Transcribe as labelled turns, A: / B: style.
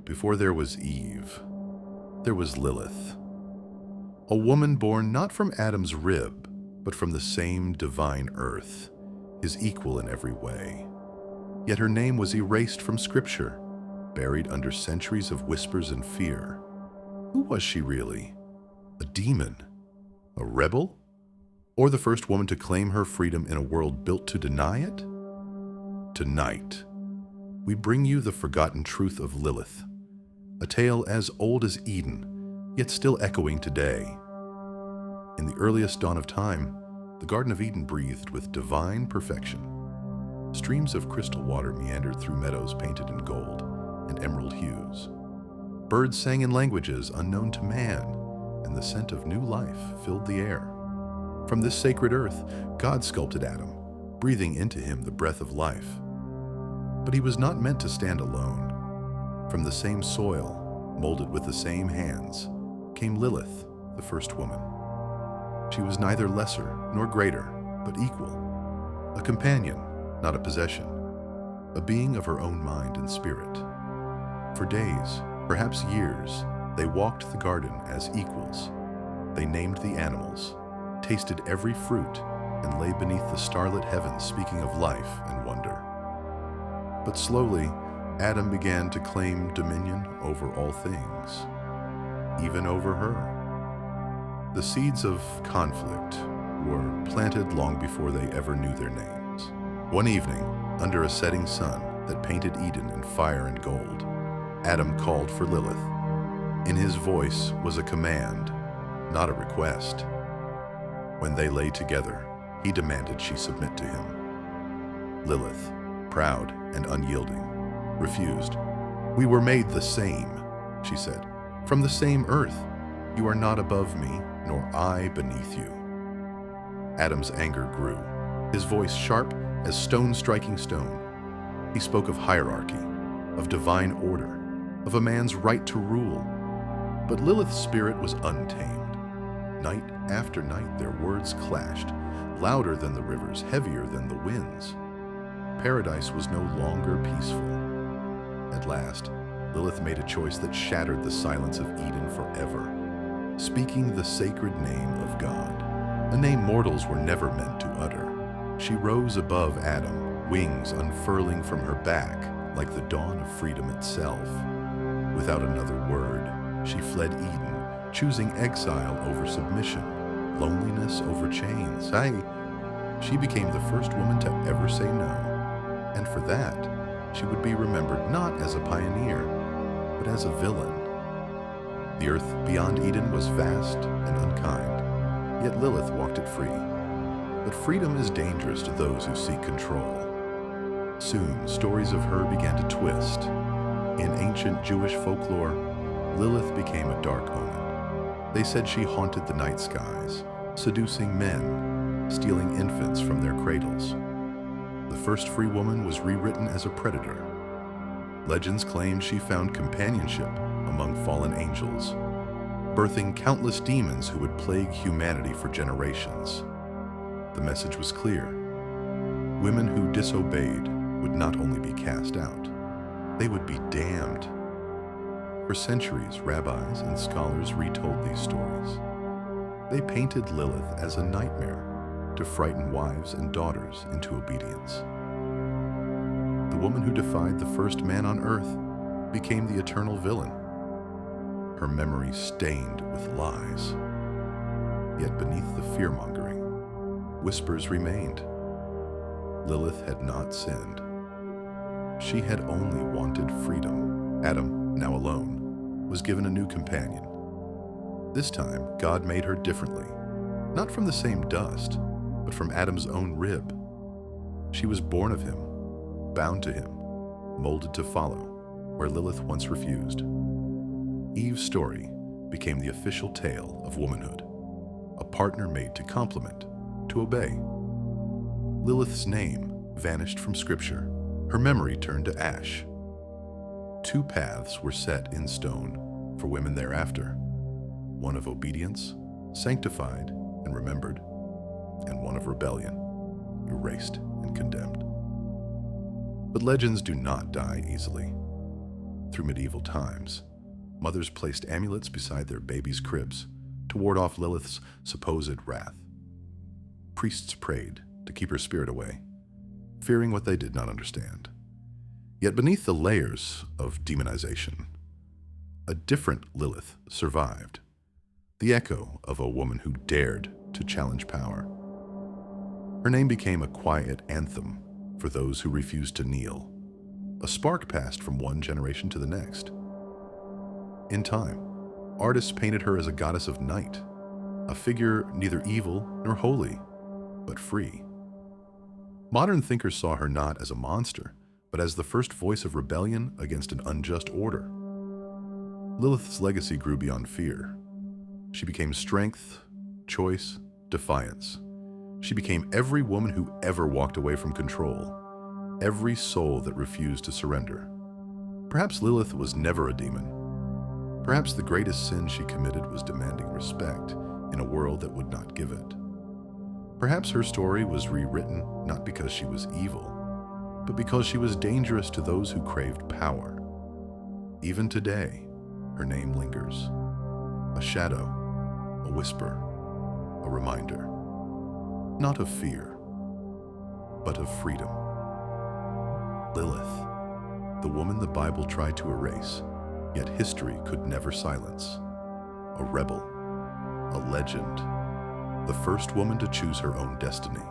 A: Before there was Eve, there was Lilith, a woman born not from Adam's rib, but from the same divine earth, his equal in every way. Yet her name was erased from Scripture, buried under centuries of whispers and fear. Who was she really? A demon? A rebel? Or the first woman to claim her freedom in a world built to deny it? Tonight, we bring you the forgotten truth of Lilith, a tale as old as Eden, yet still echoing today. In the earliest dawn of time, the Garden of Eden breathed with divine perfection. Streams of crystal water meandered through meadows painted in gold and emerald hues. Birds sang in languages unknown to man, and the scent of new life filled the air. From this sacred earth, God sculpted Adam, breathing into him the breath of life. But he was not meant to stand alone. From the same soil, molded with the same hands, came Lilith, the first woman. She was neither lesser nor greater, but equal, a companion, not a possession, a being of her own mind and spirit. For days, perhaps years, they walked the garden as equals. They named the animals, tasted every fruit, and lay beneath the starlit heavens speaking of life and wonder. But slowly, Adam began to claim dominion over all things, even over her. The seeds of conflict were planted long before they ever knew their names. One evening, under a setting sun that painted Eden in fire and gold, Adam called for Lilith. In his voice was a command, not a request. When they lay together, he demanded she submit to him. Lilith, proud and unyielding, refused. "We were made the same," she said. "From the same earth. You are not above me, nor I beneath you." Adam's anger grew, his voice sharp as stone striking stone. He spoke of hierarchy, of divine order, of a man's right to rule. But Lilith's spirit was untamed. Night after night their words clashed, louder than the rivers, heavier than the winds. Paradise was no longer peaceful. At last, Lilith made a choice that shattered the silence of Eden forever, speaking the sacred name of God, a name mortals were never meant to utter. She rose above Adam, wings unfurling from her back like the dawn of freedom itself. Without another word, she fled Eden, choosing exile over submission, loneliness over chains. She became the first woman to ever say no. And for that, she would be remembered not as a pioneer, but as a villain. The earth beyond Eden was vast and unkind, yet Lilith walked it free. But freedom is dangerous to those who seek control. Soon, stories of her began to twist. In ancient Jewish folklore, Lilith became a dark omen. They said she haunted the night skies, seducing men, stealing infants from their cradles. The first free woman was rewritten as a predator. Legends claim she found companionship among fallen angels, birthing countless demons who would plague humanity for generations. The message was clear. Women who disobeyed would not only be cast out, they would be damned. For centuries, rabbis and scholars retold these stories. They painted Lilith as a nightmare to frighten wives and daughters into obedience. The woman who defied the first man on earth became the eternal villain, her memory stained with lies. Yet beneath the fear-mongering, whispers remained. Lilith had not sinned. She had only wanted freedom. Adam, now alone, was given a new companion. This time, God made her differently, not from the same dust, but from Adam's own rib. She was born of him, bound to him, molded to follow, where Lilith once refused. Eve's story became the official tale of womanhood, a partner made to complement, to obey. Lilith's name vanished from Scripture, her memory turned to ash. Two paths were set in stone for women thereafter, one of obedience, sanctified and remembered, and one of rebellion, erased and condemned. But legends do not die easily. Through medieval times, mothers placed amulets beside their babies' cribs to ward off Lilith's supposed wrath. Priests prayed to keep her spirit away, fearing what they did not understand. Yet beneath the layers of demonization, a different Lilith survived, the echo of a woman who dared to challenge power. Her name became a quiet anthem for those who refused to kneel. A spark passed from one generation to the next. In time, artists painted her as a goddess of night, a figure neither evil nor holy, but free. Modern thinkers saw her not as a monster, but as the first voice of rebellion against an unjust order. Lilith's legacy grew beyond fear. She became strength, choice, defiance. She became every woman who ever walked away from control, every soul that refused to surrender. Perhaps Lilith was never a demon. Perhaps the greatest sin she committed was demanding respect in a world that would not give it. Perhaps her story was rewritten not because she was evil, but because she was dangerous to those who craved power. Even today, her name lingers. A shadow, a whisper, a reminder. Not of fear, but of freedom. Lilith, the woman the Bible tried to erase, yet history could never silence. A rebel, a legend, the first woman to choose her own destiny.